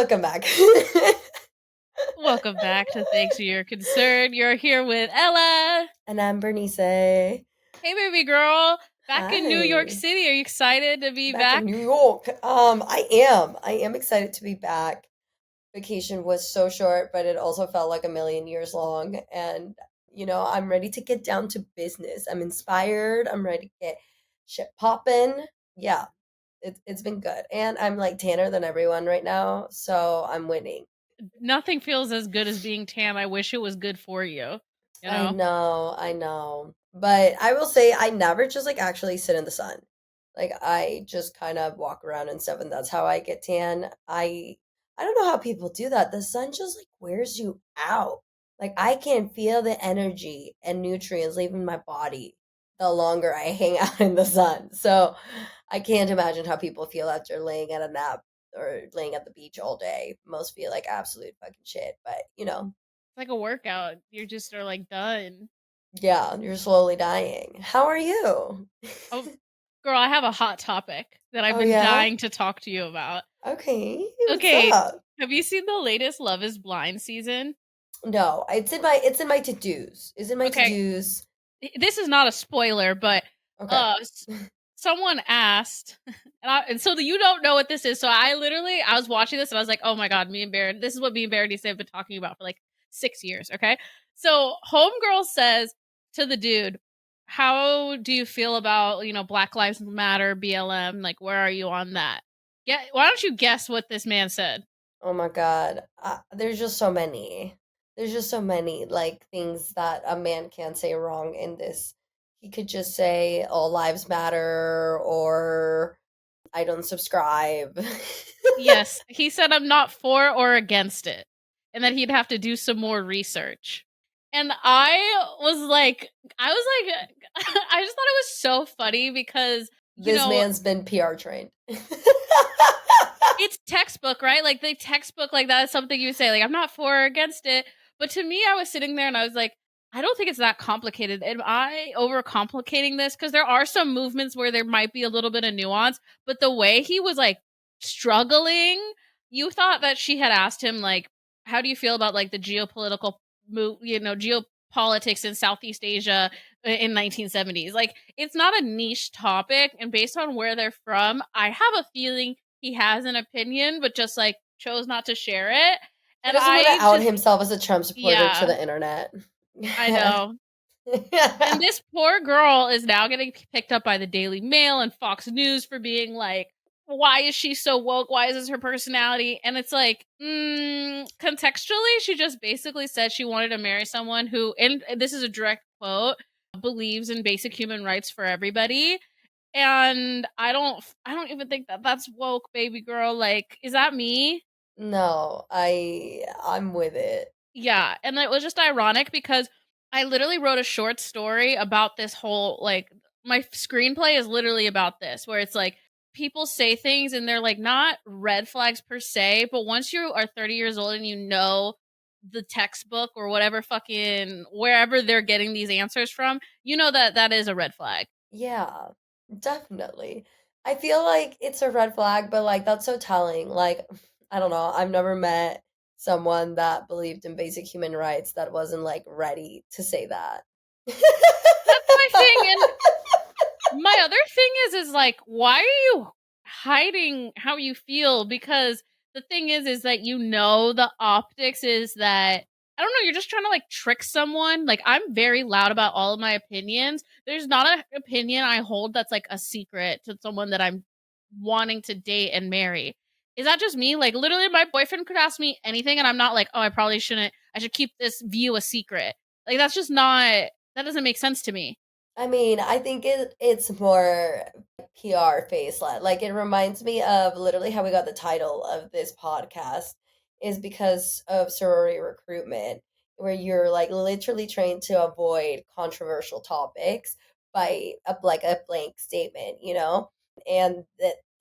Welcome back. Welcome back to Thanks for Your Concern. You're here with Ella. And I'm Berenice. Hi. Hey, baby girl. Back in New York City. Are you excited to be Back in back? New York. I am. I am excited to be back. Vacation was so short, but it also felt like a million years long. And, I'm ready to get down to business. I'm inspired. I'm ready to get shit popping. Yeah, it's been good. And I'm like tanner than everyone right now. So I'm winning. Nothing feels as good as being tan. I wish it was good for you. You I know? know, I know. But I will say I never just like actually sit in the sun. Like I just kind of walk around and stuff and that's how I get tan. I don't know how people do that. The sun just like wears you out. Like I can feel the energy and nutrients leaving my body the longer I hang out in the sun. So I can't imagine how people feel after laying at a nap or laying at the beach all day. Most feel like absolute fucking shit, but It's like a workout. You just are like done. yeah, you're slowly dying. How are you? Oh, girl, I have a hot topic that I've Oh been yeah? dying to talk to you about. Okay. What's Okay, up? have you seen the latest Love is Blind season? No, it's in my to-dos. It's in my Okay, to-dos. this is not a spoiler, but Okay. uh someone asked and so you don't know what this is. So I was watching this and I was like, oh my god, me and Baron, this is what me and Berenice have been talking about for like 6 years. Okay, so homegirl says to the dude, how do you feel about, Black Lives Matter, BLM, like where are you on that? Why don't you guess what this man said? Oh my God. There's just so many. There's just so many like things that a man can't say wrong in this. He could just say all lives matter or I don't subscribe. Yes, he said I'm not for or against it, and that he'd have to do some more research. And I was like, I just thought it was so funny because, This man's been PR trained. it's textbook, right? Like the textbook, like that is something you say, like, I'm not for or against it. But to me, I was sitting there and I was like, I don't think it's that complicated. Am I overcomplicating this? Because there are some movements where there might be a little bit of nuance, but the way he was like struggling, you thought that she had asked him, like, how do you feel about like the geopolitical move, geopolitics in Southeast Asia in 1970s? Like, it's not a niche topic. And based on where they're from, I have a feeling he has an opinion, but just like chose not to share it. He And doesn't want to I out just, himself as a Trump supporter to yeah, the internet. I know. And this poor girl is now getting picked up by the Daily Mail and Fox News for being like, why is she so woke? Why is this her personality? And it's like, contextually, she just basically said she wanted to marry someone who, and this is a direct quote, believes in basic human rights for everybody. And I don't even think that that's woke, baby girl. Like, is that me? No, I'm with it. Yeah, and it was just ironic because I literally wrote a short story about this whole, like, my screenplay is literally about this, where it's like people say things and they're like not red flags per se, but once you are 30 years old and you know the textbook or whatever fucking wherever they're getting these answers from, you know that that is a red flag. Yeah, definitely. I feel like it's a red flag, but like that's so telling. Like, I don't know, I've never met someone that believed in basic human rights that wasn't like ready to say that. That's my thing. And my other thing is like, why are you hiding how you feel? Because the thing is that the optics is that I don't know, you're just trying to like trick someone. Like, I'm very loud about all of my opinions. There's not an opinion I hold that's like a secret to someone that I'm wanting to date and marry. Is that just me? Like, literally my boyfriend could ask me anything and I'm not like, oh, I probably shouldn't, I should keep this view a secret. Like, that's just not, that doesn't make sense to me. I mean, I think it's more PR face led. Like it reminds me of literally how we got the title of this podcast is because of sorority recruitment, where you're like literally trained to avoid controversial topics by a blank statement, And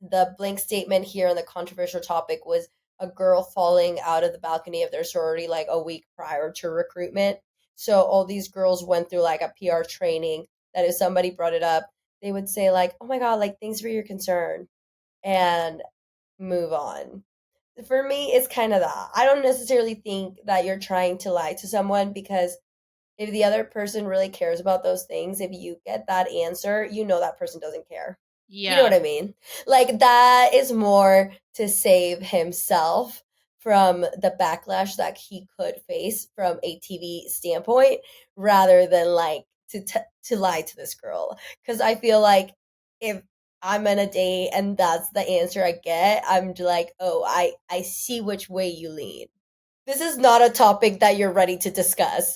the blank statement here on the controversial topic was a girl falling out of the balcony of their sorority like a week prior to recruitment. So all these girls went through like a PR training that if somebody brought it up, they would say like, "Oh my god, like thanks for your concern," and move on. For me, it's kind of that. I don't necessarily think that you're trying to lie to someone because if the other person really cares about those things, if you get that answer, you know that person doesn't care. You know what Yeah. I mean? Like that is more to save himself from the backlash that he could face from a TV standpoint rather than like to lie to this girl. Cuz I feel like if I'm on a date and that's the answer I get, I'm like, "Oh, I see which way you lean." This is not a topic that you're ready to discuss.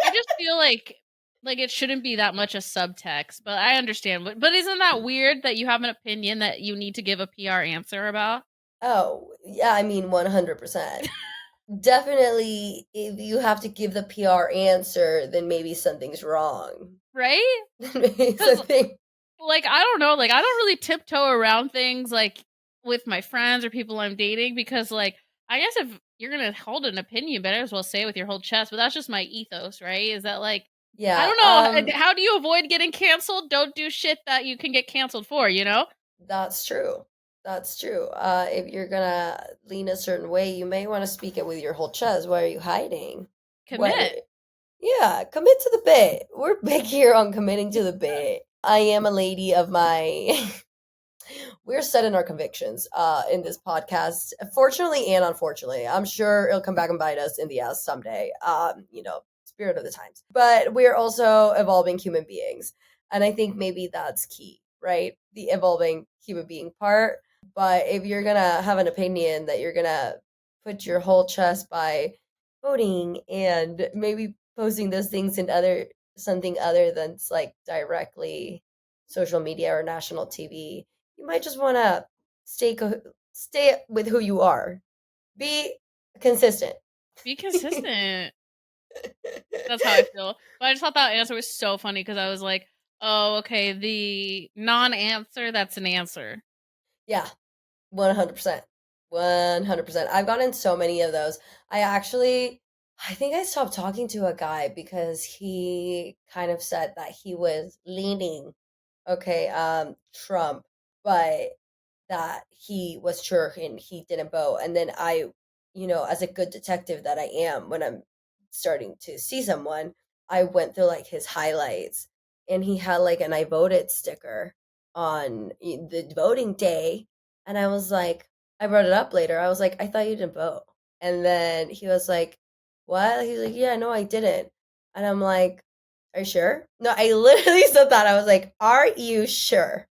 I just feel like it shouldn't be that much a subtext, but I understand. But isn't that weird that you have an opinion that you need to give a PR answer about? Oh, yeah, I mean 100%. Definitely, if you have to give the PR answer, then maybe something's wrong. Right? Then maybe Cuz something. like I don't know, like I don't really tiptoe around things like with my friends or people I'm dating because like I guess if you're going to hold an opinion, better as well say it with your whole chest, but that's just my ethos, right? Is that like I Yeah, don't know, how do you avoid getting canceled? Don't do shit that you can get canceled for, you know? that's true. That's true. If you're gonna lean a certain way, you may want to speak it with your whole chest. Why are you hiding? What? Commit. Yeah, commit to the bit. We're big here on committing to the bit. I am a lady of my we're set in our convictions in this podcast, fortunately and unfortunately. I'm sure it'll come back and bite us in the ass someday. Spirit of the times. But we're also evolving human beings, and I think maybe that's key, right? The evolving human being part. But if you're gonna have an opinion that you're gonna put your whole chest by voting and maybe posting those things in other something other than like directly social media or national TV, you might just want to stay with who you are. Be consistent. Be consistent. That's how I feel. But I just thought that answer was so funny because I was like, oh, okay, the non answer, that's an answer. Yeah, 100%. 100%. I've gotten so many of those. I think I stopped talking to a guy because he kind of said that he was leaning, okay, Trump, but that he was sure and he didn't vote. And then as a good detective that I am, when I'm starting to see someone, I went through like his highlights and he had like an I voted sticker on the voting day. And I was like, I brought it up later. I was like, I thought you didn't vote. And then he was like, what? He's like, yeah, no, I didn't. And I'm like, are you sure? No, I literally said that. I was like, are you sure?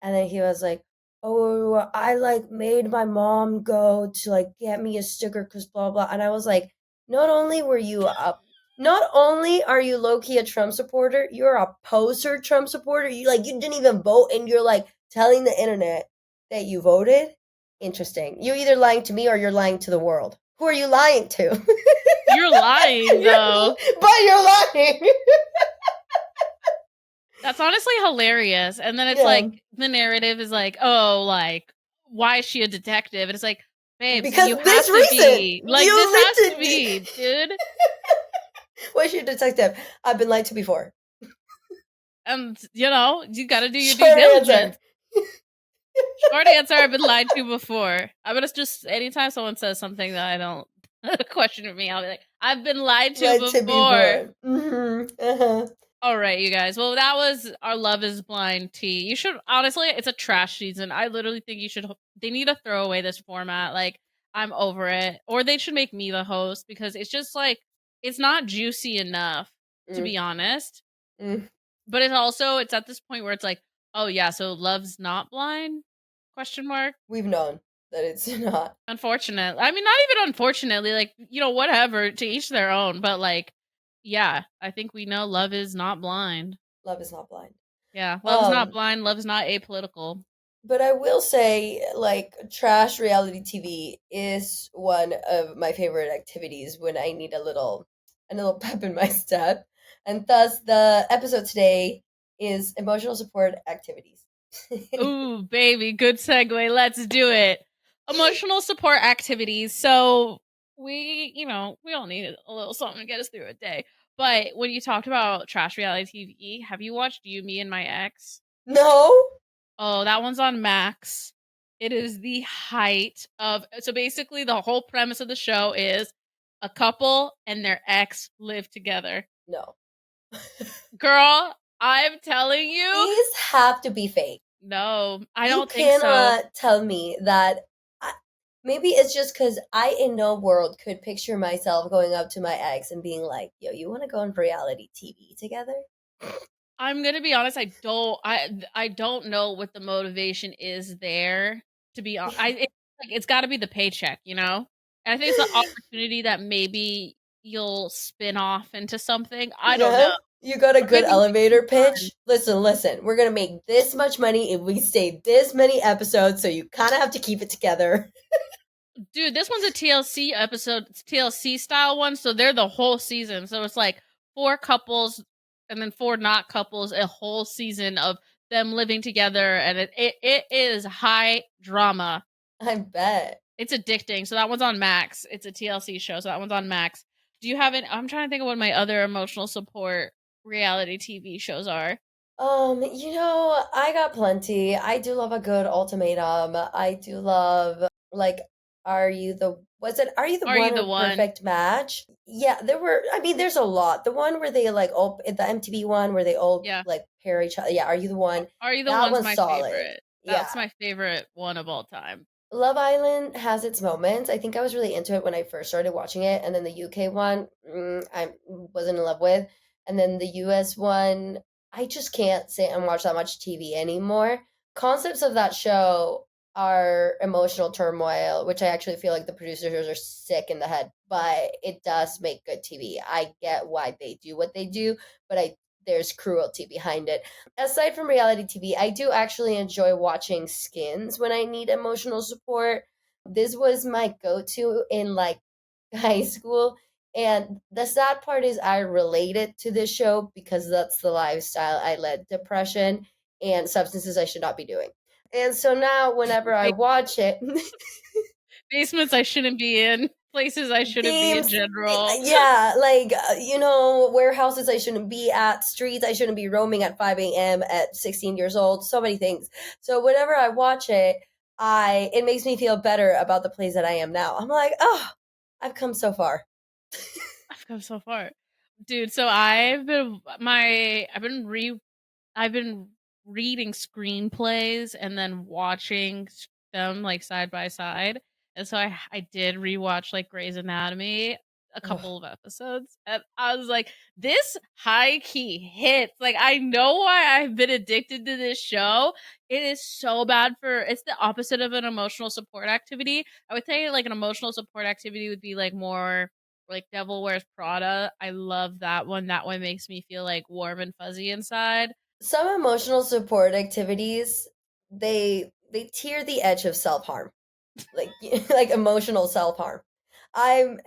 And then he was like, oh, I like made my mom go to like get me a sticker because blah blah. And I was like, not only were you up, not only are you low key a Trump supporter, you're a poser Trump supporter. You didn't even vote, and you're like telling the internet that you voted. Interesting. You're either lying to me or you're lying to the world. Who are you lying to? You're lying, though. But you're lying. That's honestly hilarious. And then it's Yeah. like the narrative is like, oh, like, why is she a detective? And it's like, babes, Because you have this to reason, be. Like, this you has to literally. be, dude. What's your detective? I've been lied to before. And, you gotta do your due Short answer. diligence. Short answer, I've been lied to before. I'm gonna just, anytime someone says something that I don't question with me, I'll be like, I've been lied to Lied to before. before. Uh-huh. All right, you guys. Well, that was our Love is Blind tea. You should honestly, it's a trash season. I literally think they need to throw away this format. Like, I'm over it. Or they should make me the host because it's just like it's not juicy enough, to Mm, be honest. mm. But it's at this point where it's like, oh yeah, so love's not blind? Question mark. We've known that it's not. Unfortunate. I mean, not even unfortunately, like, whatever, to each their own, but like, yeah, I think we know love is not blind. Love is not blind. Yeah, love is not Um, blind, love is not apolitical. but I will say, like, trash reality TV is one of my favorite activities when I need a little pep in my step. And thus, the episode today is emotional support activities. Ooh, baby, good segue. Let's do it. Emotional support activities. So we all need a little something to get us through a day. But when you talked about trash reality TV, have you watched You, Me, and My Ex? No? Oh, that one's on Max. It is the height of so basically the whole premise of the show is a couple and their ex live together. No. Girl, I'm telling you. These have to be fake. No, I You don't think so. cannot tell me that. Maybe it's just because I, in no world, could picture myself going up to my ex and being like, "Yo, you want to go on reality TV together?" I'm gonna be honest. I don't know what the motivation is there. To be honest, it's got to be the paycheck, you know. And I think it's an opportunity that maybe you'll spin off into something. I don't know, Yeah, you got a or good maybe make some elevator fun. pitch. Listen, we're gonna make this much money if we stay this many episodes, so you kind of have to keep it together. Dude, this one's a TLC episode, it's TLC style one, so they're the whole season. So it's like 4 couples and then 4 not couples, a whole season of them living together, and it is high drama. I bet. It's addicting. So that one's on Max. It's a TLC show, so that one's on Max. Do you have it? I'm trying to think of what my other emotional support reality TV shows are. I got plenty. I do love a good ultimatum. I do love like Are You the Are You One the or One? Perfect Match? Yeah, there's a lot. The one where they like all the MTV one where they all Yeah. like pair each other. Yeah, Are You the One? Are You the That One's one's my solid. favorite. Yeah. That's my favorite one of all time. Love Island has its moments. I think I was really into it when I first started watching it, and then the UK one, I wasn't in love with, and then the US one, I just can't sit and watch that much TV anymore. Concepts of that show are emotional turmoil, which I actually feel like the producers are sick in the head, but it does make good TV. I get why they do what they do, but I there's cruelty behind it. Aside from reality TV, I do actually enjoy watching Skins when I need emotional support. This was my go to in like high school. And the sad part is, I related to this show because that's the lifestyle I led: depression and substances I should not be doing. And so now, whenever I watch it, Basements I shouldn't be in, places I shouldn't be in themes, general. yeah, like, warehouses I shouldn't be at, streets I shouldn't be roaming at 5 a.m. at 16 years old, so many things. So whenever I watch it, it makes me feel better about the place that I am now. I'm like, oh, I've come so far. I've come so far. Dude, so I've been reading screenplays and then watching them like side by side. And so I did rewatch like Grey's Anatomy a Ugh. couple of episodes, and I was like, this high key hits. Like, I know why I've been addicted to this show. It is so bad for it's the opposite of an emotional support activity. I would say like an emotional support activity would be like more like Devil Wears Prada. I love that one. That one makes me feel like warm and fuzzy inside. Some emotional support activities, they tear the edge of self-harm, like like emotional self-harm.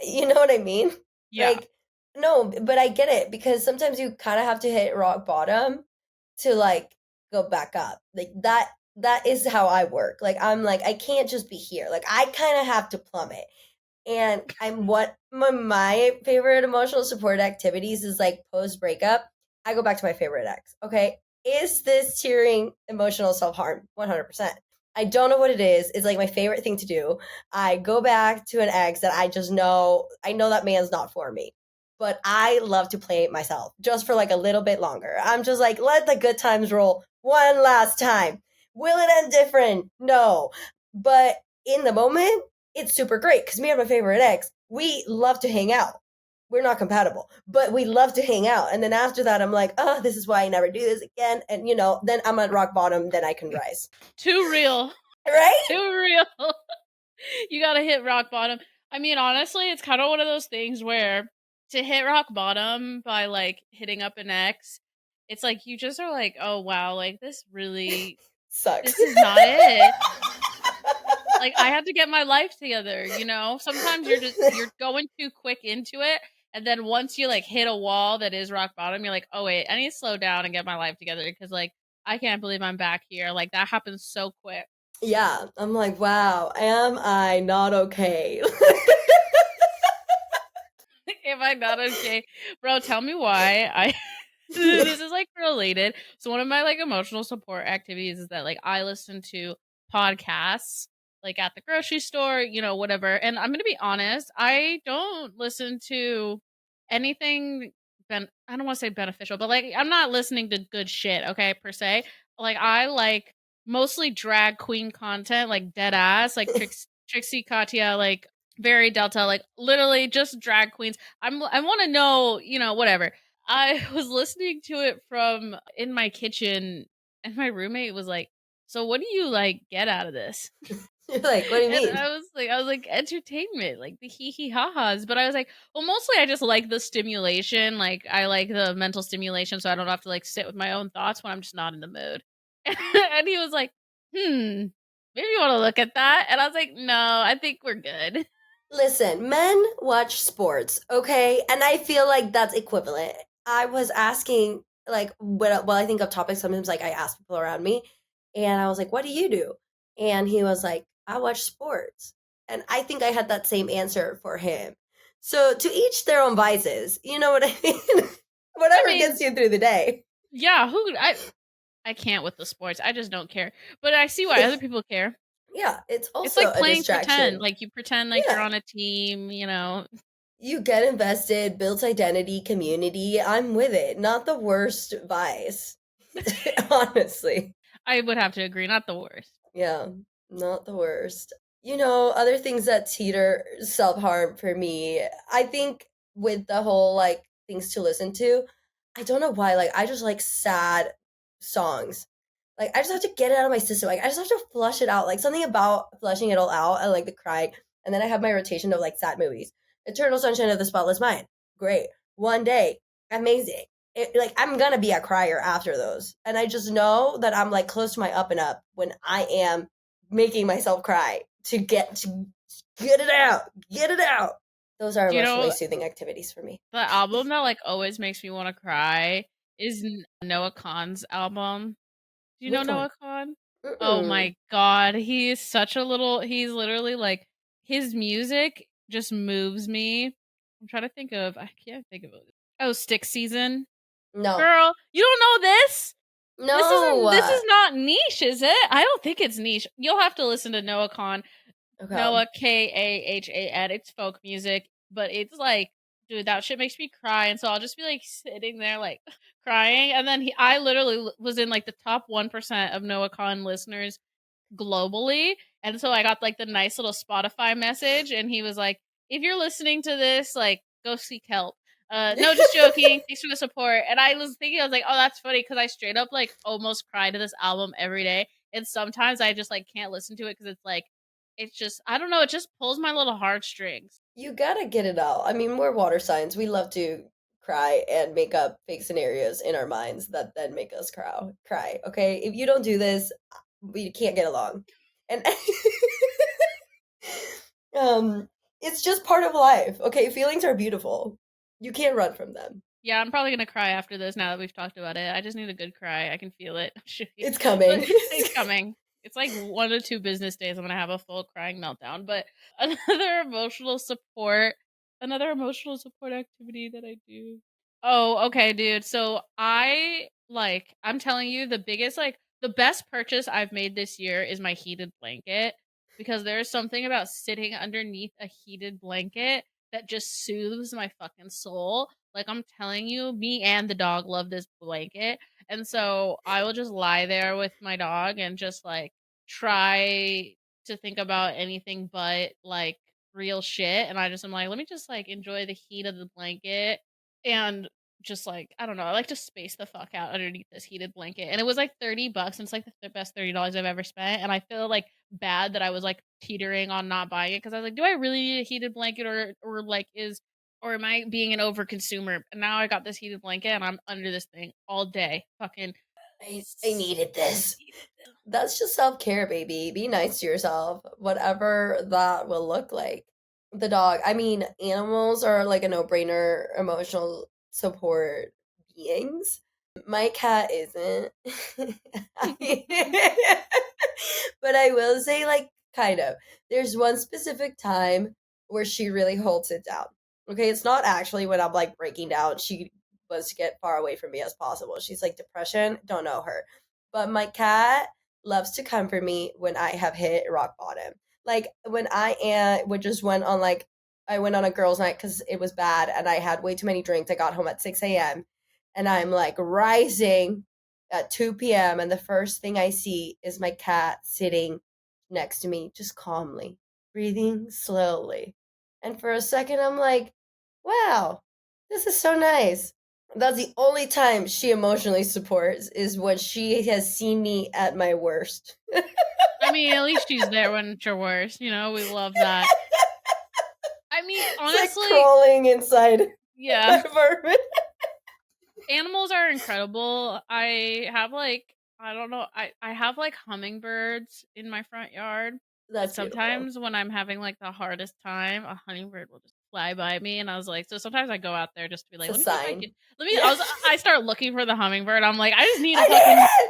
You know what I mean? Yeah. Like, no, but I get it because sometimes you kind of have to hit rock bottom to like go back up. Like that is how I work. Like, I'm like, I can't just be here. Like, I kind of have to plummet. And I'm what my favorite emotional support activities is like post breakup. I go back to my favorite ex. Okay. Is this tearing emotional self harm? 100%. I don't know what it is. It's like my favorite thing to do. I go back to an ex that I know that man's not for me. But I love to play it myself just for like a little bit longer. I'm just like, let the good times roll one last time. Will it end different? No. But in the moment, it's super great because me and my favorite ex, we love to hang out. We're not compatible, but we love to hang out. And then after that, I'm like, oh, this is why I never do this again. And then I'm at rock bottom, then I can rise. Too real. Right? Too real. You gotta hit rock bottom. I mean, honestly, it's kind of one of those things where to hit rock bottom by like hitting up an ex, it's like you just are like, oh wow, like Sucks. this is not it. Like, I had to get my life together, you know? Sometimes you're going too quick into it, and then once you like hit a wall that is rock bottom, you're like, oh wait, I need to slow down and get my life together because like I can't believe I'm back here. Like, that happens so quick. Yeah, I'm like, wow, am I not okay? Am I not okay? Bro, tell me why. I this is like related. So one of my like emotional support activities is that like I listen to podcasts, like at the grocery store, whatever. And I'm gonna be honest, I don't listen to anything. I don't want to say beneficial, but like I'm not listening to good shit. Okay, per se. Like I like mostly drag queen content, like dead ass, like Trixie Katya, like very Delta, like literally just drag queens. I want to know, whatever. I was listening to it from in my kitchen, and my roommate was like, "So what do you like get out of this?" You're like, what do you And mean? I was like, entertainment, like the hee hee ha ha's. But I was like, well, mostly I just like the stimulation. Like I like the mental stimulation, so I don't have to like sit with my own thoughts when I'm just not in the mood. And he was like, maybe you want to look at that. And I was like, no, I think we're good. Listen, men watch sports, okay? And I feel like that's equivalent. I was asking, like, well, I think of topics sometimes, like, I ask people around me, and I was like, what do you do? And he was like, I watch sports. And I think I had that same answer for him. So to each their own vices, you know what I mean? I Whatever mean, gets you through the day. yeah, I can't with the sports. I just don't care. But I see why other people care. Yeah, it's It's also like a playing pretend. distraction. Like you pretend like you're Yeah, on a team. you get invested, builds identity, community. I'm with it. Not the worst vice, honestly. I would have to agree, not the worst. Yeah, not the worst. Other things that teeter self harm for me, I think with the whole like things to listen to, I don't know why. Like, I just like sad songs. Like, I just have to get it out of my system. Like, I just have to flush it out. Like, something about flushing it all out and like the crying. And then I have my rotation of like sad movies. Eternal Sunshine of the Spotless Mind. Great. One Day. Amazing. Like, I'm gonna be a crier after those. And I just know that I'm like close to my up and up when I am making myself cry to get it out. Get it out. Those are Do you emotionally know soothing activities for me. the album that like always makes me want to cry is Noah Khan's album? Do you know Which one? Noah Khan? Oh Mm-mm. my god, he is such a little. He's literally like his music just moves me. I'm trying to think of. I can't think of it. Oh, Stick Season, No. girl, you don't know this? This No. isn't. This is not niche, is it? I don't think it's niche. You'll have to listen to Noah Khan. Okay. Noah Khahan. It's folk music, but it's like, dude, that shit makes me cry, and so I'll just be like sitting there like crying, and then I literally was in like the top 1% of Noah Khan listeners globally. And so I got like the nice little Spotify message, and he was like, if you're listening to this, like, go seek help. No, just joking. Thanks for the support. And I was thinking, I was like, oh, that's funny because I straight up like almost cry to this album every day. And sometimes I just like can't listen to it because it's like, it's just, I don't know, it just pulls my little heartstrings. You gotta get it out. I mean, we're water signs. We love to cry and make up fake scenarios in our minds that then make us cry. Okay? If you don't do this, we can't get along. And um it's just part of life. Okay? Feelings are beautiful. You can't run from them. Yeah, I'm probably gonna cry after this now that we've talked about it. I just need a good cry. I can feel it. It's But coming. it's coming. It's like 1 to 2 business days. I'm gonna have a full crying meltdown. But another emotional support, another emotional support activity that I do. Oh, okay, dude. So I'm telling you, the biggest, like, the best purchase I've made this year is my heated blanket because there's something about sitting underneath a heated blanket that just soothes my fucking soul. Like I'm telling you, me and the dog love this blanket. And so I will just lie there with my dog and just like try to think about anything but like real shit. And I just am like, let me just like enjoy the heat of the blanket and just like, I don't know, I like to space the fuck out underneath this heated blanket. And it was like $30. And it's like the best $30 I've ever spent. And I feel like bad that I was like teetering on not buying it because I was like, do I really need a heated blanket or like is or am I being an overconsumer? And now I got this heated blanket and I'm under this thing all day. Fucking I needed this. That's just self care, baby. Be nice to yourself, whatever that will look like. The dog, I mean, animals are like a no brainer emotional support beings. My cat isn't. But I will say, like, kind of. There's one specific time where she really holds it down. Okay, it's not actually when I'm like breaking down. She wants to get far away from me as possible. She's like, depression, don't know her. But my cat, loves to comfort me when I have hit rock bottom. Like when I would just went on like I went on a girls' night because it was bad and I had way too many drinks. I got home at 6 a.m. and I'm like rising at 2 p.m. and the first thing I see is my cat sitting next to me, just calmly, breathing slowly. And for a second, I'm like, wow, this is so nice. That's the only time she emotionally supports is when she has seen me at my worst. I mean, at least she's there when it's your worst. You know, we love that. I mean, It's like honestly, crawling inside my yeah. apartment. Animals are incredible. I have like I don't know, I have like hummingbirds in my front yard. And That's beautiful. sometimes when I'm having like the hardest time, a hummingbird will just fly by me and I was like, so sometimes I go out there just to be It's like, a let me see if I sign. can let me Yeah. I start looking for the hummingbird. I'm like, I just need a fucking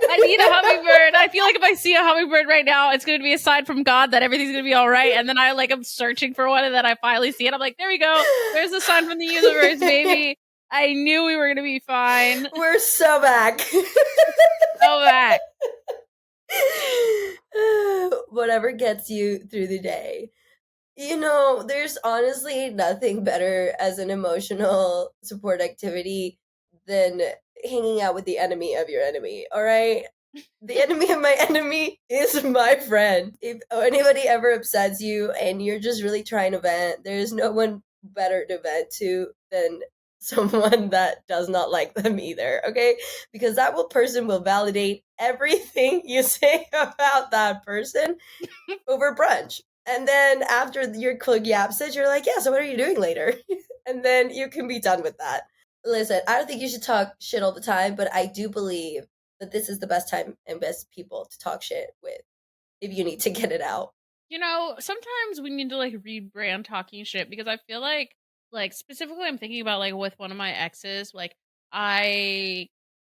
I need a I hummingbird. I feel like if I see a hummingbird right now, it's going to be a sign from God that everything's going to be all right. And then I'm searching for one and then I finally see it. I'm like, there we go. There's a sign from the universe, did. baby. I knew we were gonna be fine. We're so back. Go back. Whatever gets you through the day. You know, there's honestly nothing better as an emotional support activity than hanging out with the enemy of your enemy, all right? The enemy of my enemy is my friend. If anybody ever upsets you and you're just really trying to vent, there's no one better to vent to than someone that does not like them either, okay? Because person will validate everything you say about that person over brunch. And then after your quick yap says, you're like, yeah, so what are you doing later? And then you can be done with that. Listen, I don't think you should talk shit all the time, but I do believe that this is the best time and best people to talk shit with if you need to get it out. You know, sometimes we need to like rebrand talking shit because I feel like specifically I'm thinking about like with one of my exes, like I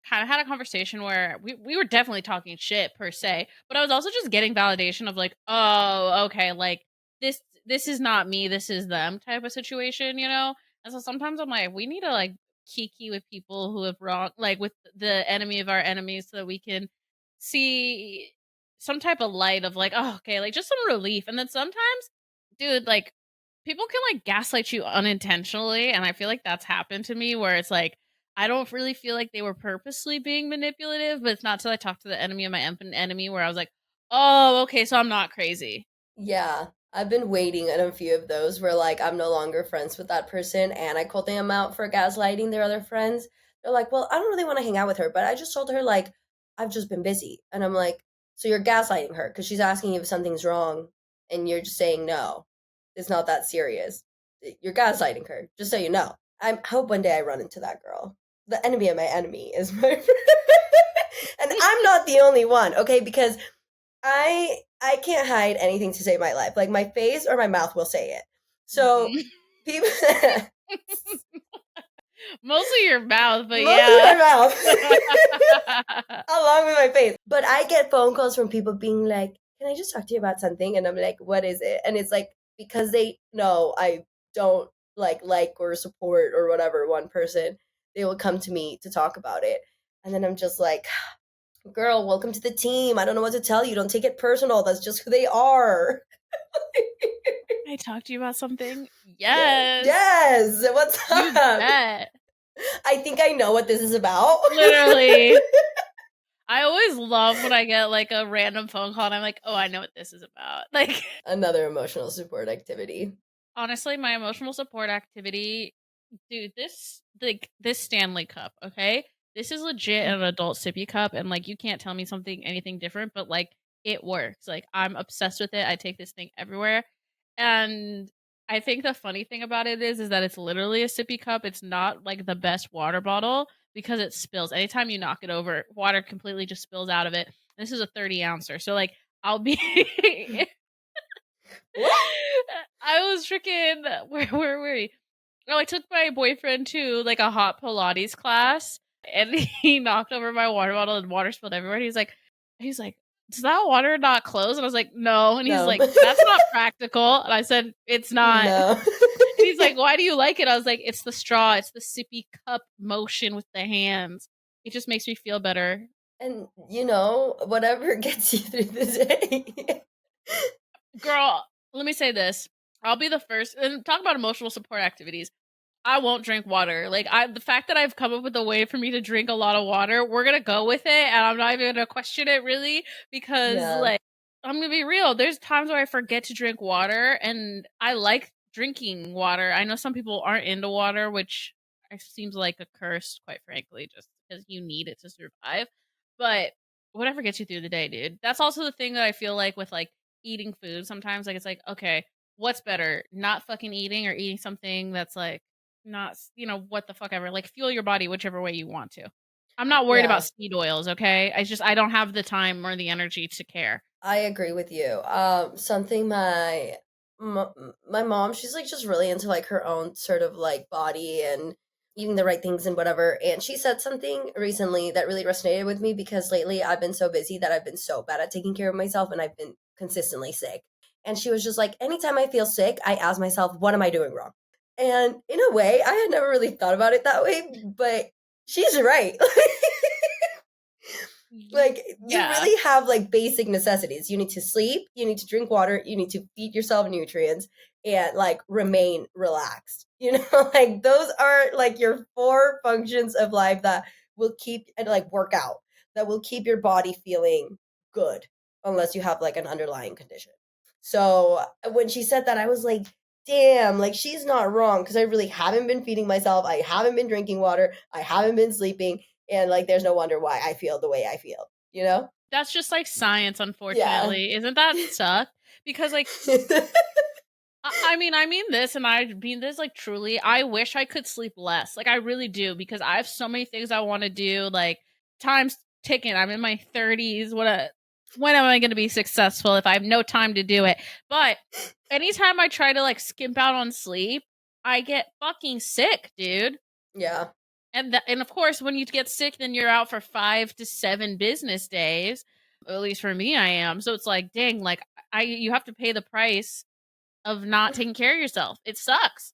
kind of had a conversation where we were definitely talking shit per se, but I was also just getting validation of like, oh, okay, like this is not me, this is them type of situation, you know? And so sometimes I'm like, we need to like kiki with people who have wrong like with the enemy of our enemies so that we can see some type of light of like, oh, okay, like just some relief. And then sometimes, dude, like people can like gaslight you unintentionally. And I feel like that's happened to me where it's like, I don't really feel like they were purposely being manipulative, but it's not till I talked to the enemy of my enemy where I was like, oh, okay, so I'm not crazy. Yeah, I've been waiting on a few of those where like I'm no longer friends with that person and I called them out for gaslighting their other friends. They're like, "Well, I don't really want to hang out with her, but I just told her like I've just been busy." And I'm like, "So you're gaslighting her because she's asking you if something's wrong and you're just saying no. It's not that serious. You're gaslighting her, just so you know." I hope one day I run into that girl. The enemy of my enemy is my friend. And I'm not the only one, okay? Because I can't hide anything to save my life. Like my face or my mouth will say it. So Mhm. people Mostly your mouth, but mostly my yeah. mouth along with my face. But I get phone calls from people being like, "Can I just talk to you about something?" And I'm like, "What is it?" And it's like because they know I don't like or support or whatever one person, they will come to me to talk about it. And then I'm just like, "Girl, welcome to the team. I don't know what to tell you. Don't take it personal. That's just who they are." I talked to you about something. Yes. Yes. Yes. What's You up? bet. I think I know what this is about. Literally. I always love when I get like a random phone call and I'm like, oh, I know what this is about. Like, Another emotional support activity. honestly, my emotional support activity, dude, this Stanley Cup, okay? This is legit an adult sippy cup, and like you can't tell me anything different, but like it works. Like I'm obsessed with it. I take this thing everywhere. And I think the funny thing about it is that it's literally a sippy cup. It's not like the best water bottle because it spills. Anytime you knock it over, water completely just spills out of it. This is a 30 ouncer. So like I'll be What? I was freaking where were we? Oh, I took my boyfriend to like a hot Pilates class and he knocked over my water bottle and water spilled everywhere. And he's like, does that water not close? And I was like, no. And he's No. like, that's not practical. And I said, it's not. And No. he's like, why do you like it? I was like, it's the straw. It's the sippy cup motion with the hands. It just makes me feel better. And whatever gets you through the day. Girl, let me say this. I'll be the first and talk about emotional support activities. I won't drink water. Like the fact that I've come up with a way for me to drink a lot of water, we're gonna go with it, and I'm not even gonna question it really because Yeah. like I'm gonna be real. There's times where I forget to drink water, and I like drinking water. I know some people aren't into water, which seems like a curse, quite frankly, just because you need it to survive. But whatever gets you through the day, dude. That's also the thing that I feel like with like eating food. Sometimes like it's like okay, what's better, not fucking eating or eating something that's like not, what the fuck ever. Like, fuel your body whichever way you want to. I'm not worried about Yeah. seed oils, okay? I don't have the time or the energy to care. I agree with you. Something my mom, she's like just really into like her own sort of like body and eating the right things and whatever. And she said something recently that really resonated with me because lately I've been so busy that I've been so bad at taking care of myself and I've been consistently sick. And she was just like, anytime I feel sick, I ask myself, what am I doing wrong? And in a way, I had never really thought about it that way, but she's right. Like you Yeah. really have like basic necessities. You need to sleep, you need to drink water, you need to feed yourself nutrients and like remain relaxed. Like those are like your four functions of life that will keep and like work out that will keep your body feeling good unless you have like an underlying condition. So when she said that I was like, damn, like she's not wrong because I really haven't been feeding myself. I haven't been drinking water. I haven't been sleeping and like there's no wonder why I feel the way I feel, you know? That's just like science, Yeah. unfortunately. Isn't that suck? Because like I mean this, and I mean this like truly. I wish I could sleep less. Like I really do, because I have so many things I want to do. Like time's ticking. I'm in my 30s. When am I going to be successful if I have no time to do it? But anytime I try to like skimp out on sleep, I get fucking sick, dude. Yeah. And of course, when you get sick, then you're out for 5 to 7 business days. At least for me, I am. So it's like, dang, like you have to pay the price of not taking care of yourself. It sucks.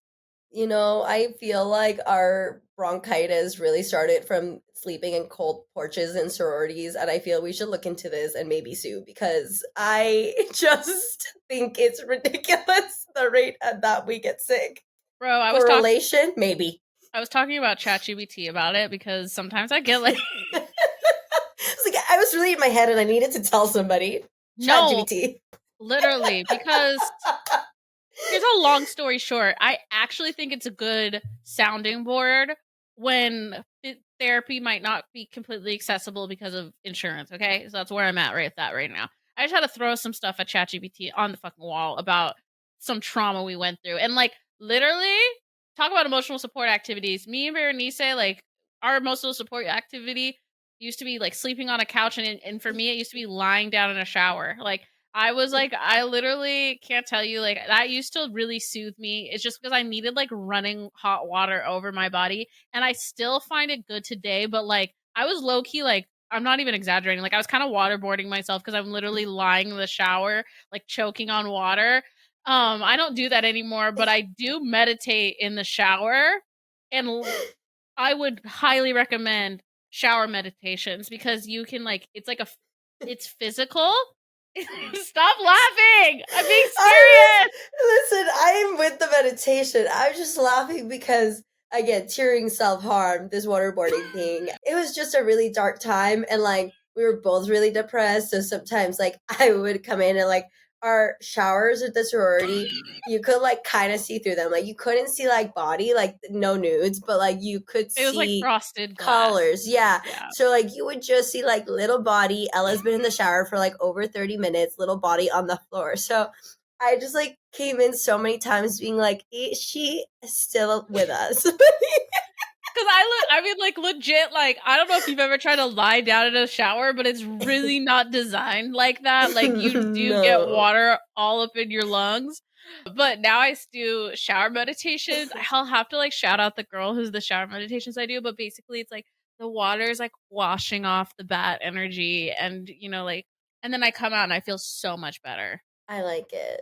I feel like our bronchitis really started from sleeping in cold porches and sororities, and I feel we should look into this and maybe sue because I just think it's ridiculous the rate at that we get sick. Bro, Correlation? Maybe. I was talking about ChatGPT about it because sometimes I get like It's like I was really in my head and I needed to tell somebody. Chat no, GBT. literally, because here's a long story short. I actually think it's a good sounding board when therapy might not be completely accessible because of insurance. Okay, so that's where I'm at right now. I just had to throw some stuff at ChatGPT on the fucking wall about some trauma we went through, and like literally talk about emotional support activities. Me and Berenice, like our emotional support activity used to be like sleeping on a couch, and for me, it used to be lying down in a shower. Like I was like, I literally can't tell you, like, that used to really soothe me. It's just because I needed like running hot water over my body. And I still find it good today, but like, I was low key, like, I'm not even exaggerating. Like, I was kind of waterboarding myself because I'm literally lying in the shower, like, choking on water. I don't do that anymore, but I do meditate in the shower. And I would highly recommend shower meditations because you can, like, it's physical. Stop laughing! I'm being I serious. listen, I am with the meditation. I'm just laughing because again, tearing self-harm, this waterboarding thing. It was just a really dark time and like we were both really depressed. So sometimes like I would come in and like our showers at the sorority, you could like kind of see through them. Like you couldn't see like body, like no nudes, but like you could It was like see frosted glass. colors. Yeah. Yeah. So like you would just see like little body. Ella's been in the shower for like over 30 minutes, little body on the floor. So I just like came in so many times being like, is she still with us? Cause I mean, like legit, like I don't know if you've ever tried to lie down in a shower, but it's really not designed like that. Like you do get No. water all up in your lungs. But now I do shower meditations. I'll have to like shout out the girl who's the shower meditations I do, but basically it's like the water is like washing off the bad energy, and like, and then I come out and I feel so much better. I like it.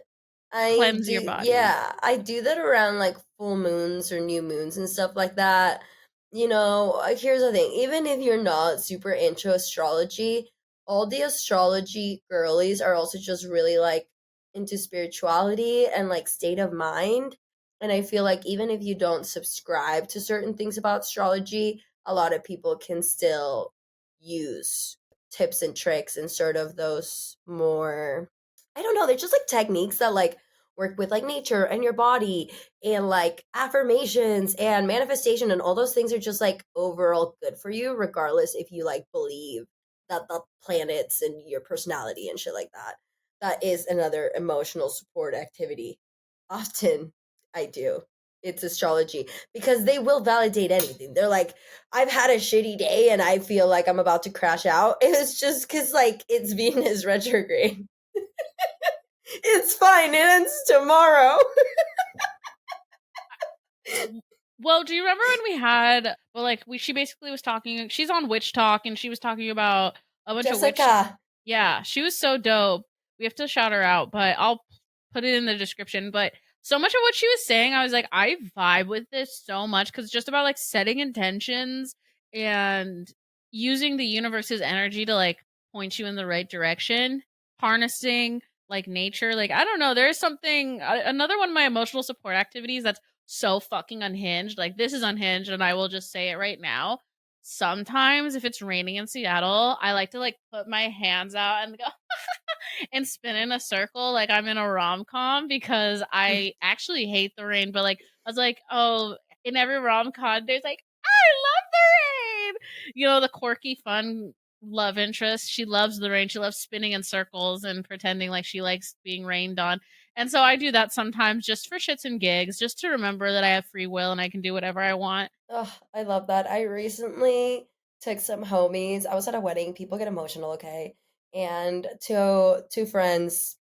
I Cleanse your do, body. yeah, I do that around like full moons or new moons and stuff like that. here's the thing. Even if you're not super into astrology, all the astrology girlies are also just really like into spirituality and like state of mind. And I feel like even if you don't subscribe to certain things about astrology, a lot of people can still use tips and tricks and sort of those more, I don't know, they're just like techniques that like work with like nature and your body and like affirmations and manifestation, and all those things are just like overall good for you regardless if you like believe that the planets and your personality and shit like that. That is another emotional support activity often I do. It's astrology because they will validate anything. They're like, I've had a shitty day and I feel like I'm about to crash out. It's just because like it's Venus retrograde. It's fine, it ends tomorrow. Well, do you remember when we had, well, like, she basically was talking, she's on Witch Talk, and she was talking about a bunch of witch, Jessica. yeah, she was so dope. We have to shout her out, but I'll put it in the description. But so much of what she was saying, I was like, I vibe with this so much because it's just about like setting intentions and using the universe's energy to like point you in the right direction, harnessing like nature. Like, I don't know, there's something, another one of my emotional support activities that's so fucking unhinged. Like, this is unhinged, and I will just say it right now. Sometimes if it's raining in Seattle, I like to like put my hands out and go and spin in a circle like I'm in a rom-com because I actually hate the rain, but like I was like, oh, in every rom-com there's like, I love the rain. The quirky fun love interest. She loves the rain. She loves spinning in circles and pretending like she likes being rained on. And so I do that sometimes just for shits and gigs, just to remember that I have free will and I can do whatever I want. Oh, I love that. I recently took some homies. I was at a wedding. People get emotional, okay? And two friends,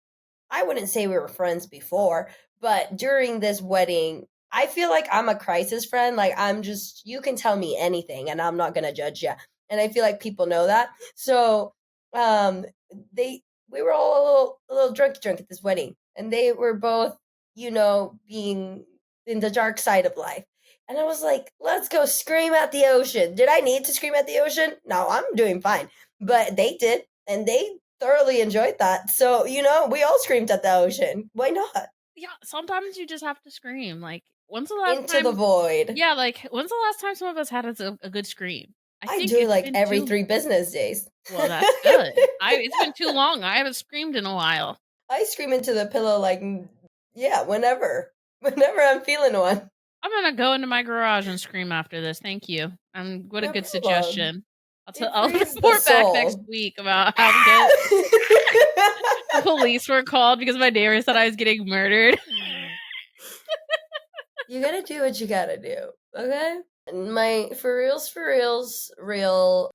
I wouldn't say we were friends before, but during this wedding, I feel like I'm a crisis friend. Like I'm just you can tell me anything and I'm not gonna judge you. And I feel like people know that. So um they we were all a little drunk at this wedding. And they were both, being in the dark side of life. And I was like, let's go scream at the ocean. Did I need to scream at the ocean? No, I'm doing fine. But they did, and they thoroughly enjoyed that. So, we all screamed at the ocean. Why not? Yeah, sometimes you just have to scream. Like, when's the last Into the time? void. Yeah, like, when's the last time some of us had a good scream? I I think do it's like been every too. 3 business days. Well, that's good. It's been too long. I haven't screamed in a while. I scream into the pillow like, yeah, whenever. Whenever I'm feeling one. I'm gonna go into my garage and scream after this. Thank you. What a No good problem. suggestion. It I'll frees the report back next soul. week about how good the police were called because my neighbor said I was getting murdered. You gotta do what you gotta do, okay? And my for reals, real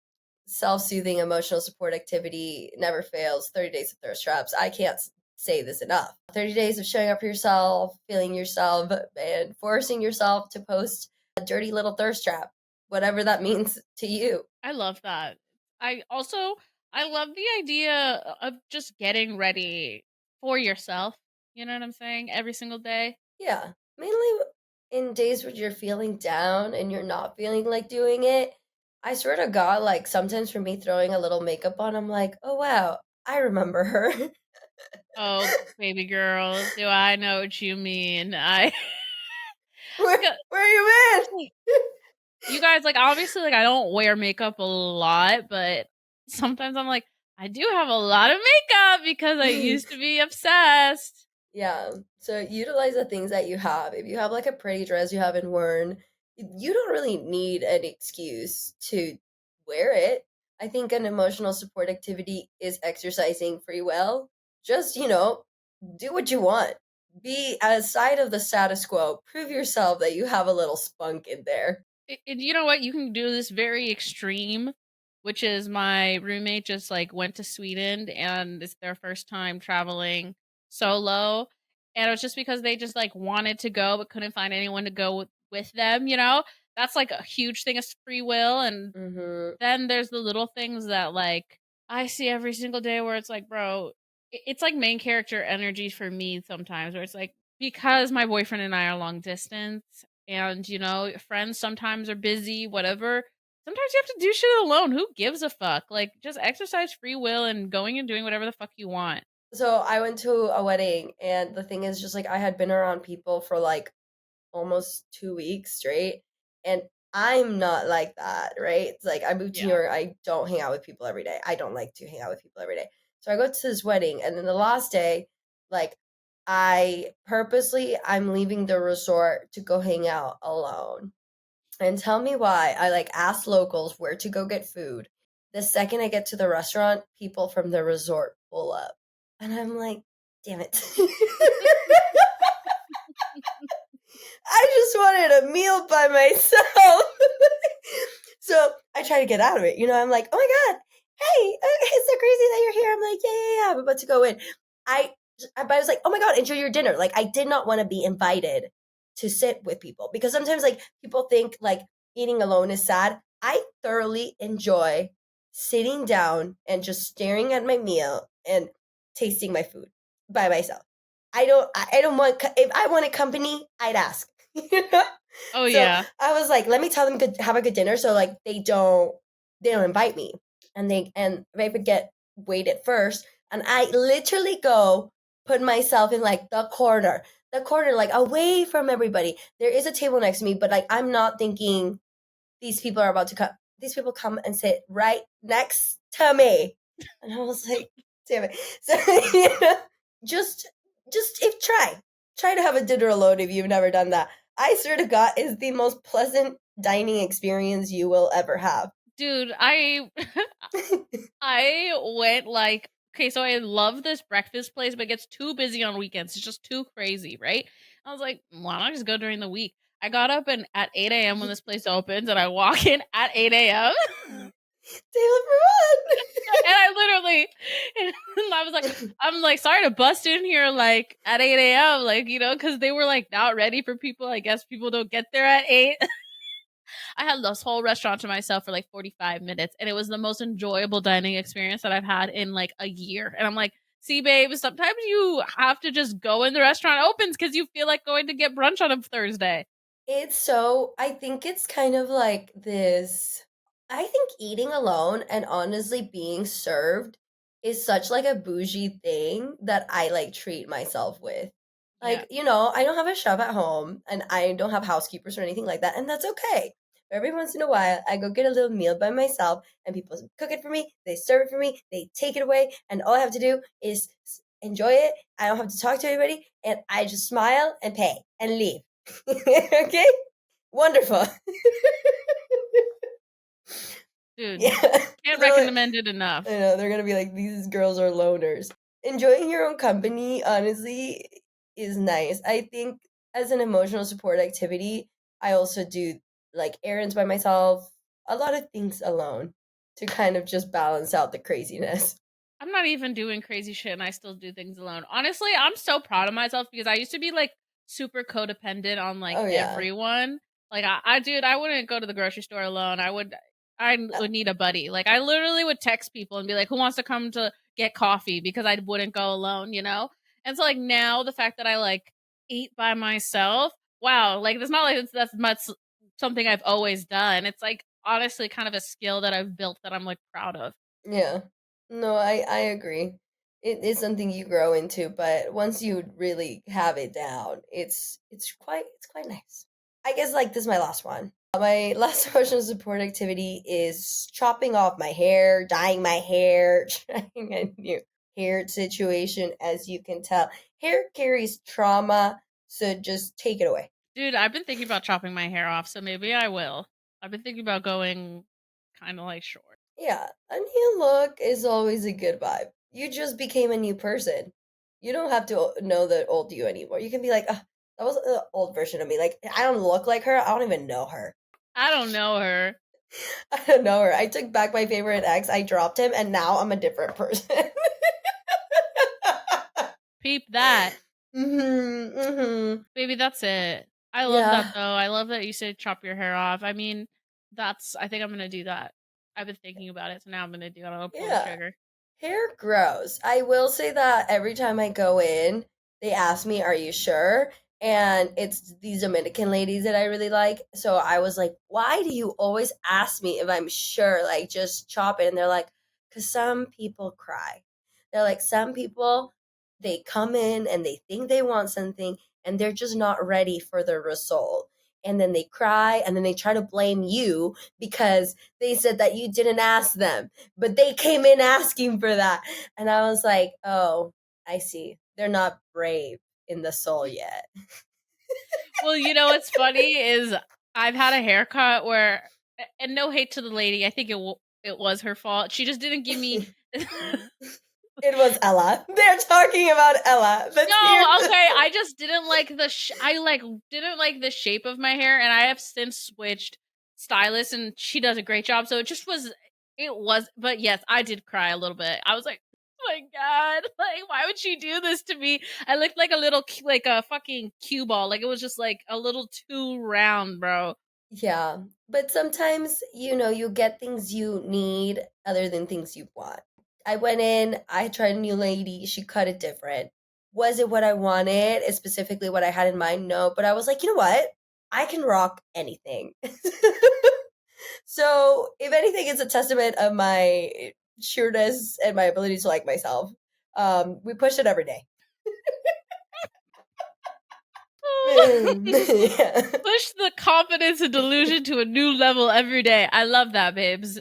self-soothing emotional support activity never fails. 30 days of thirst traps. I can't say this enough. 30 days of showing up for yourself, feeling yourself, and forcing yourself to post a dirty little thirst trap, whatever that means to you. I love that. I also I love the idea of just getting ready for yourself. You know what I'm saying? Every single day. Yeah, mainly in days when you're feeling down and you're not feeling like doing it. I swear to God, like sometimes for me throwing a little makeup on, I'm like, oh wow, I remember her. Oh, baby girl, do I know what you mean? I Where you been? You guys, like, obviously, like, I don't wear makeup a lot, but sometimes I'm like, I do have a lot of makeup because I used to be obsessed. Yeah. So utilize the things that you have. If you have like a pretty dress you haven't worn, you don't really need an excuse to wear it. I think an emotional support activity is exercising free will. Just, do what you want. Be aside of the status quo. Prove yourself that you have a little spunk in there. And you know what? You can do this very extreme, which is my roommate just like went to Sweden and it's their first time traveling solo. And it was just because they just like wanted to go but couldn't find anyone to go with them. That's like a huge thing of free will. And Mhm. then there's the little things that like I see every single day where it's like, bro, it's like main character energy for me sometimes where it's like because my boyfriend and I are long distance and friends sometimes are busy, whatever. Sometimes you have to do shit alone. Who gives a fuck? Like, just exercise free will and going and doing whatever the fuck you want. So I went to a wedding, and the thing is, just like I had been around people for like almost 2 weeks straight, and I'm not like that, right? It's like I moved to New Yeah. York. I don't hang out with people every day. I don't like to hang out with people every day. So I go to this wedding, and then the last day, like I'm leaving the resort to go hang out alone. And tell me why I like asked locals where to go get food. The second I get to the restaurant, people from the resort pull up. And I'm like, damn it. I just wanted a meal by myself. So I try to get out of it. I'm like, oh my God, hey, it's so crazy that you're here. I'm like, yeah. I'm about to go in. I, but I was like, oh my God, enjoy your dinner. Like, I did not want to be invited to sit with people because sometimes, like, people think like eating alone is sad. I thoroughly enjoy sitting down and just staring at my meal and tasting my food by myself. I don't want, if I wanted company, I'd ask. you know? Oh So yeah. I was like, let me tell them have a good dinner, so like they don't invite me, and they would get waited first, and I literally go put myself in like the corner, like away from everybody. There is a table next to me, but like I'm not thinking these people are about to come. These people come and sit right next to me, and I was like, damn it. So just if try to have a dinner alone if you've never done that. I swear to God, is the most pleasant dining experience you will ever have. Dude, I went like, okay, so I love this breakfast place, but it gets too busy on weekends. It's just too crazy, right? I was like, why don't I just go during the week? I got up and at 8 a.m. when this place opens, and I walk in at 8 a.m. Taylor for And I literally, and I was like, I'm like, sorry to bust in here like at 8 a.m. Like, because they were like not ready for people. I guess people don't get there at 8. I had this whole restaurant to myself for like 45 minutes, and it was the most enjoyable dining experience that I've had in like a year. And I'm like, see, babe, sometimes you have to just go when the restaurant opens because you feel like going to get brunch on a Thursday. I think it's kind of like this. I think eating alone and honestly being served is such like a bougie thing that I like treat myself with. Yeah. Like, I don't have a chef at home and I don't have housekeepers or anything like that, and that's okay. Every once in a while, I go get a little meal by myself and people cook it for me, they serve it for me, they take it away, and all I have to do is enjoy it. I don't have to talk to anybody, and I just smile and pay and leave. Okay? Wonderful. Dude, Yeah. can't So recommend it I enough. know they're gonna be like, these girls are loners. Enjoying your own company, honestly, is nice. I think as an emotional support activity, I also do like errands by myself, a lot of things alone to kind of just balance out the craziness. I'm not even doing crazy shit and I still do things alone. Honestly, I'm so proud of myself because I used to be like super codependent on like Oh yeah. everyone. Like dude, I wouldn't go to the grocery store alone. I Uh, would need a buddy. Like I literally would text people and be like, "Who wants to come to get coffee?" Because I wouldn't go alone. And so like now the fact that I like eat by myself, wow, like it's not like that's much something I've always done. It's like honestly kind of a skill that I've built that I'm like proud of. Yeah. No, I agree. It is something you grow into, but once you really have it down, it's quite nice. I guess like this is my last one. My last emotional support activity is chopping off my hair, dyeing my hair, trying a new hair situation. As you can tell, hair carries trauma, so just take it away. Dude, I've been thinking about chopping my hair off, so maybe I will. I've been thinking about going kind of like short. Yeah, a new look is always a good vibe. You just became a new person. You don't have to know the old you anymore. You can be like, "Ugh, that was the old version of me. Like, I don't look like her. I don't even know her. I don't know her. I don't know her. I took back my favorite ex. I dropped him, and now I'm a different person." Peep that. Mm-hmm. Baby, that's it. I love that Yeah, though. I love that you said chop your hair off. I mean, I think I'm gonna do that. I've been thinking about it, so now I'm gonna do it. I'm gonna pull the yeah. trigger. Hair grows. I will say that every time I go in, they ask me, "Are you sure?" and it's these Dominican ladies that I really like. So I was like, why do you always ask me if I'm sure? Like, just chop it. And they're like, because some people cry. They're like, some people, they come in and they think they want something and they're just not ready for the result. And then they cry and then they try to blame you because they said that you didn't ask them, but they came in asking for that. And I was like, oh, I see. They're not brave in the soul yet. Well, you know what's funny is I've had a haircut where, and no hate to the lady, I think it was her fault. She just didn't give me. It was Ella. They're talking about Ella. Let's hear. No, okay. I just didn't like I like didn't like the shape of my hair, and I have since switched stylists, and she does a great job. So it just was. It was, but yes, I did cry a little bit. I was like, "Oh my god! Like, why would she do this to me?" I looked like a little, like a fucking cue ball. Like it was just like a little too round, bro. Yeah, but sometimes, you get things you need other than things you want. I went in, I tried a new lady, she cut it different. Was it what I wanted? Is specifically what I had in mind? No, but I was like, you know what? I can rock anything. So, if anything, it's a testament of my sureness and my ability to like myself. We push it every day. Yeah. Push the confidence and delusion to a new level every day. I love that, babes.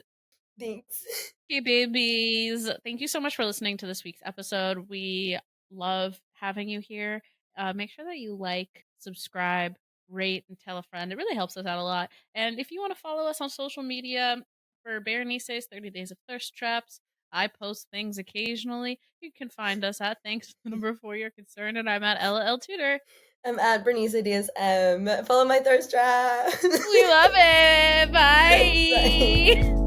Thanks. Hey, babies. Thank you so much for listening to this week's episode. We love having you here. Make sure that you like, subscribe, rate, and tell a friend. It really helps us out a lot. And if you want to follow us on social media for Berenice's 30 Days of Thirst Traps, I post things occasionally. You can find us at Thanks Number 4 You're Concerned, and I'm at Ella L. Tudor. I'm at Bernice Ideas. Follow my thirst trap. We love it. Bye. Bye.